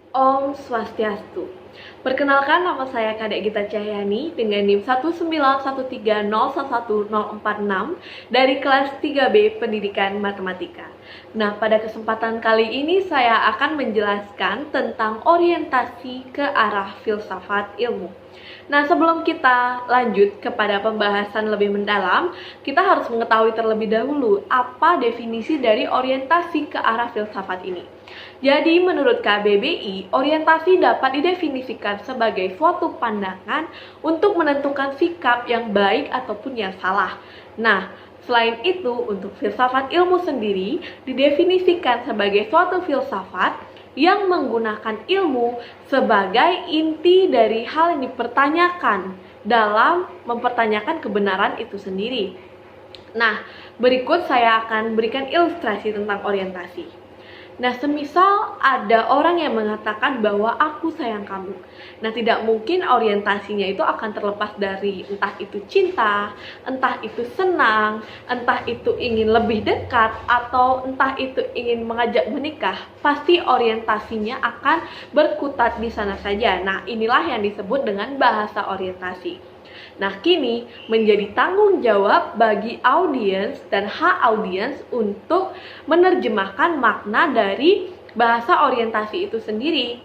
Om Swastiastu. Perkenalkan, nama saya Kadek Gita Cahyani dengan NIM 19130111046 dari kelas 3B Pendidikan Matematika. Nah, pada kesempatan kali ini saya akan menjelaskan tentang orientasi ke arah filsafat ilmu. Nah, sebelum kita lanjut kepada pembahasan lebih mendalam, kita harus mengetahui terlebih dahulu apa definisi dari orientasi ke arah filsafat ini. Jadi, menurut KBBI, orientasi dapat didefinisikan sebagai suatu pandangan untuk menentukan sikap yang baik ataupun yang salah. Nah, selain itu, untuk filsafat ilmu sendiri didefinisikan sebagai suatu filsafat yang menggunakan ilmu sebagai inti dari hal yang dipertanyakan dalam mempertanyakan kebenaran itu sendiri. Nah, berikut saya akan berikan ilustrasi tentang orientasi. Nah, semisal ada orang yang mengatakan bahwa aku sayang kamu. Nah, tidak mungkin orientasinya itu akan terlepas dari entah itu cinta, entah itu senang, entah itu ingin lebih dekat, atau entah itu ingin mengajak menikah. Pasti orientasinya akan berkutat di sana saja. Nah, inilah yang disebut dengan bahasa orientasi. Nah, kini menjadi tanggung jawab bagi audiens dan hak audiens untuk menerjemahkan makna dari bahasa orientasi itu sendiri.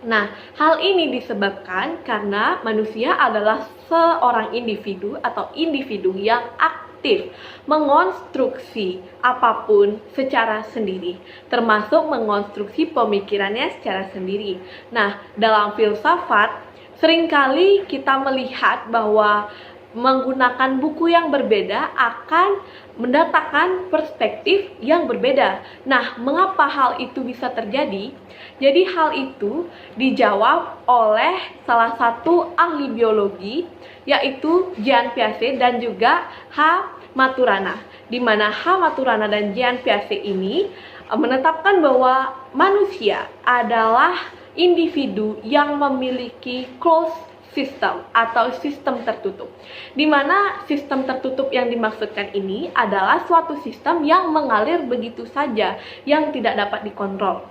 Nah, hal ini disebabkan karena manusia adalah seorang individu atau individu yang aktif mengonstruksi apapun secara sendiri, termasuk mengonstruksi pemikirannya secara sendiri. Nah, dalam filsafat, seringkali kita melihat bahwa menggunakan buku yang berbeda akan mendatangkan perspektif yang berbeda. Nah, mengapa hal itu bisa terjadi? Jadi hal itu dijawab oleh salah satu ahli biologi, yaitu Jean Piaget dan juga H. Maturana. Di mana H. Maturana dan Jean Piaget ini menetapkan bahwa manusia adalah individu yang memiliki closed system atau sistem tertutup, di mana sistem tertutup yang dimaksudkan ini adalah suatu sistem yang mengalir begitu saja, yang tidak dapat dikontrol.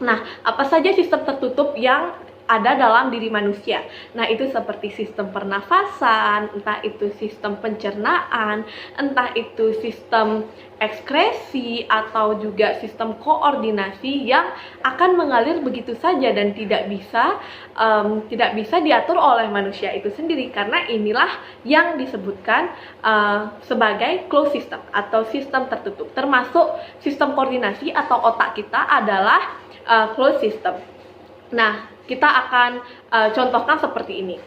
Nah, apa saja sistem tertutup yang ada dalam diri manusia? Nah, itu seperti sistem pernafasan, entah itu sistem pencernaan, entah itu sistem ekskresi, atau juga sistem koordinasi yang akan mengalir begitu saja dan tidak bisa diatur oleh manusia itu sendiri, karena inilah yang disebutkan sebagai closed system atau sistem tertutup. Termasuk sistem koordinasi atau otak kita adalah closed system. Nah, kita akan contohkan seperti ini.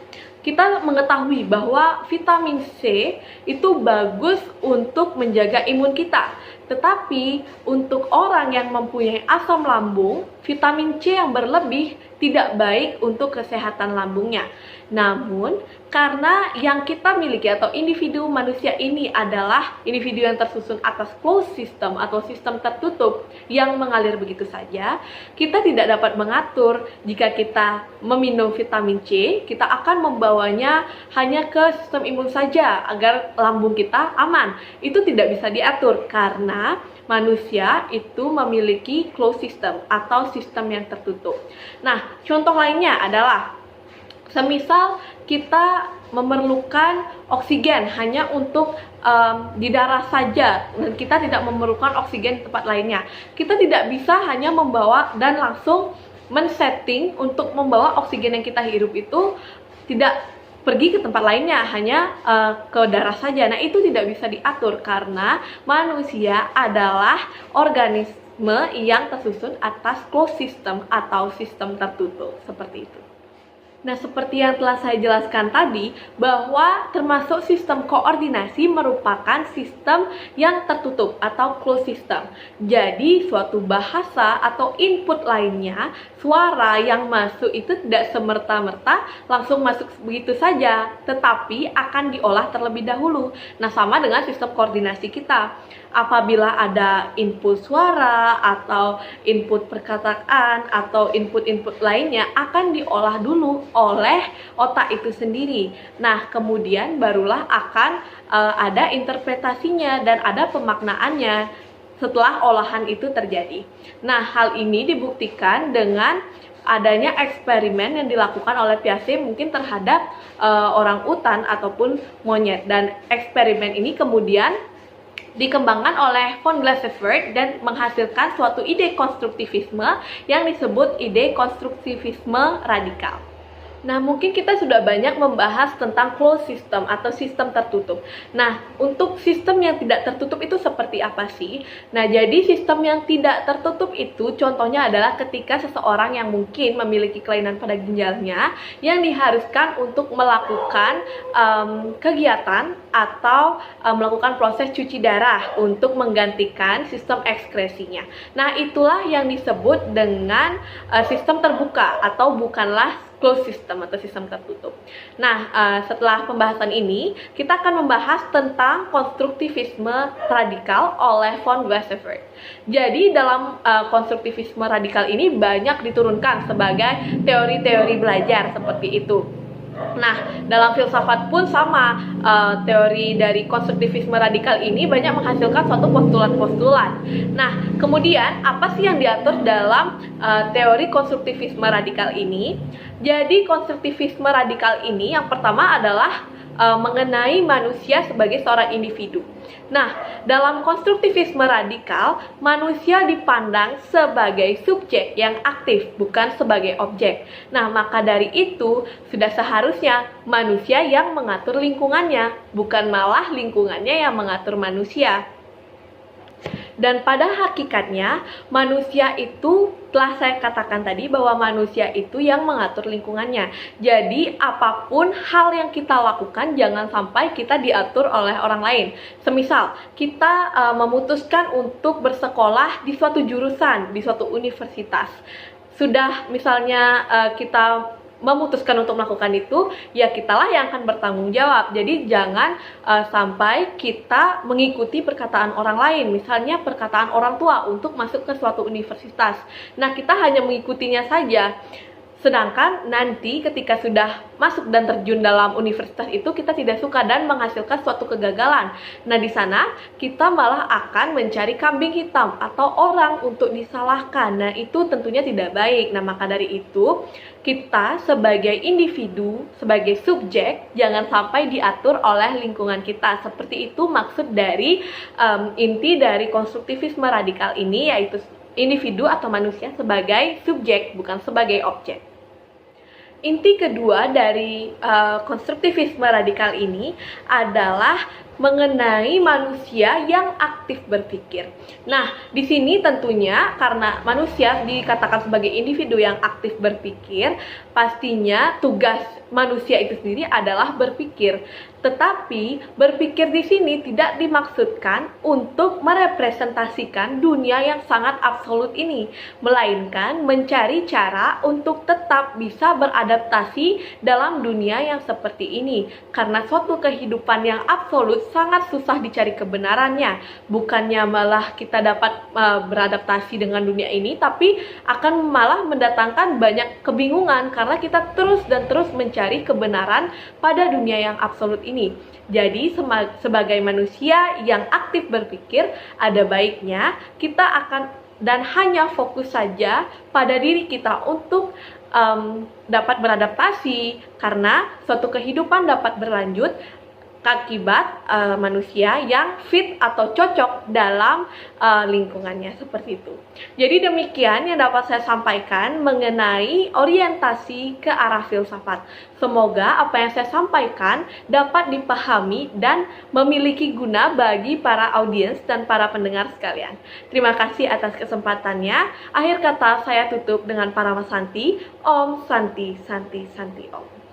Kita mengetahui bahwa vitamin C itu bagus untuk menjaga imun kita. Tetapi untuk orang yang mempunyai asam lambung, vitamin C yang berlebih tidak baik untuk kesehatan lambungnya. Namun, karena yang kita miliki atau individu manusia ini adalah individu yang tersusun atas closed system atau sistem tertutup yang mengalir begitu saja, kita tidak dapat mengatur jika kita meminum vitamin C, kita akan membawanya hanya ke sistem imun saja agar lambung kita aman. Itu tidak bisa diatur karena manusia itu memiliki closed system atau sistem yang tertutup. Nah, contoh lainnya adalah semisal kita memerlukan oksigen hanya untuk di darah saja dan kita tidak memerlukan oksigen di tempat lainnya. Kita tidak bisa hanya membawa dan langsung men-setting untuk membawa oksigen yang kita hirup itu tidak pergi ke tempat lainnya, hanya ke darah saja. Nah, itu tidak bisa diatur karena manusia adalah organisme yang tersusun atas closed system atau sistem tertutup, seperti itu. Nah, seperti yang telah saya jelaskan tadi, bahwa termasuk sistem koordinasi merupakan sistem yang tertutup atau closed system. Jadi, suatu bahasa atau input lainnya, suara yang masuk itu tidak semerta-merta langsung masuk begitu saja, tetapi akan diolah terlebih dahulu. Nah, sama dengan sistem koordinasi kita. Apabila ada input suara atau input perkataan atau input-input lainnya akan diolah dulu oleh otak itu sendiri. Nah, kemudian barulah akan ada interpretasinya dan ada pemaknaannya setelah olahan itu terjadi. Nah, hal ini dibuktikan dengan adanya eksperimen yang dilakukan oleh Piaget mungkin terhadap orang utan ataupun monyet, dan eksperimen ini kemudian dikembangkan oleh von Glasersfeld dan menghasilkan suatu ide konstruktivisme yang disebut ide konstruktivisme radikal. Nah, mungkin kita sudah banyak membahas tentang closed system atau sistem tertutup. Nah, untuk sistem yang tidak tertutup itu seperti apa sih? Nah, jadi sistem yang tidak tertutup itu contohnya adalah ketika seseorang yang mungkin memiliki kelainan pada ginjalnya yang diharuskan untuk melakukan kegiatan atau melakukan proses cuci darah untuk menggantikan sistem ekskresinya. Nah, itulah yang disebut dengan sistem terbuka atau bukanlah closed system atau sistem tertutup. Nah, setelah pembahasan ini, kita akan membahas tentang konstruktivisme radikal oleh von Glasersfeld. Jadi, dalam konstruktivisme radikal ini banyak diturunkan sebagai teori-teori belajar seperti itu. Nah, dalam filsafat pun sama, teori dari konstruktivisme radikal ini banyak menghasilkan suatu postulat-postulat. Nah, kemudian apa sih yang diatur dalam teori konstruktivisme radikal ini? Jadi, konstruktivisme radikal ini yang pertama adalah mengenai manusia sebagai seorang individu. Nah, dalam konstruktivisme radikal, manusia dipandang sebagai subjek yang aktif, bukan sebagai objek. Nah, maka dari itu, sudah seharusnya manusia yang mengatur lingkungannya, bukan malah lingkungannya yang mengatur manusia. Dan pada hakikatnya, manusia itu telah saya katakan tadi bahwa manusia itu yang mengatur lingkungannya. Jadi, apapun hal yang kita lakukan, jangan sampai kita diatur oleh orang lain. Semisal, kita memutuskan untuk bersekolah di suatu jurusan, di suatu universitas. Sudah misalnya kita memutuskan untuk melakukan itu, ya kitalah yang akan bertanggung jawab. Jadi jangan sampai kita mengikuti perkataan orang lain, misalnya perkataan orang tua untuk masuk ke suatu universitas. Nah, kita hanya mengikutinya saja. Sedangkan nanti ketika sudah masuk dan terjun dalam universitas itu, kita tidak suka dan menghasilkan suatu kegagalan. Nah, di sana kita malah akan mencari kambing hitam atau orang untuk disalahkan. Nah, itu tentunya tidak baik. Nah, maka dari itu kita sebagai individu, sebagai subjek, jangan sampai diatur oleh lingkungan kita. Seperti itu maksud dari inti dari konstruktivisme radikal ini, yaitu individu atau manusia sebagai subjek, bukan sebagai objek. Inti kedua dari konstruktivisme radikal ini adalah mengenai manusia yang aktif berpikir. Nah, di sini tentunya karena manusia dikatakan sebagai individu yang aktif berpikir, pastinya tugas manusia itu sendiri adalah berpikir. Tetapi berpikir di sini tidak dimaksudkan untuk merepresentasikan dunia yang sangat absolut ini, melainkan mencari cara untuk tetap bisa beradaptasi dalam dunia yang seperti ini. Karena suatu kehidupan yang absolut sangat susah dicari kebenarannya. Bukannya malah kita dapat beradaptasi dengan dunia ini, tapi akan malah mendatangkan banyak kebingungan karena kita terus dan terus mencari kebenaran pada dunia yang absolut ini. Jadi sebagai manusia yang aktif berpikir, ada baiknya kita akan dan hanya fokus saja pada diri kita untuk dapat beradaptasi, karena suatu kehidupan dapat berlanjut akibat manusia yang fit atau cocok dalam lingkungannya, seperti itu. Jadi demikian yang dapat saya sampaikan mengenai orientasi ke arah filsafat. Semoga apa yang saya sampaikan dapat dipahami dan memiliki guna bagi para audiens dan para pendengar sekalian. Terima kasih atas kesempatannya. Akhir kata saya tutup dengan Paramasanti. Om Santi Santi Santi Om.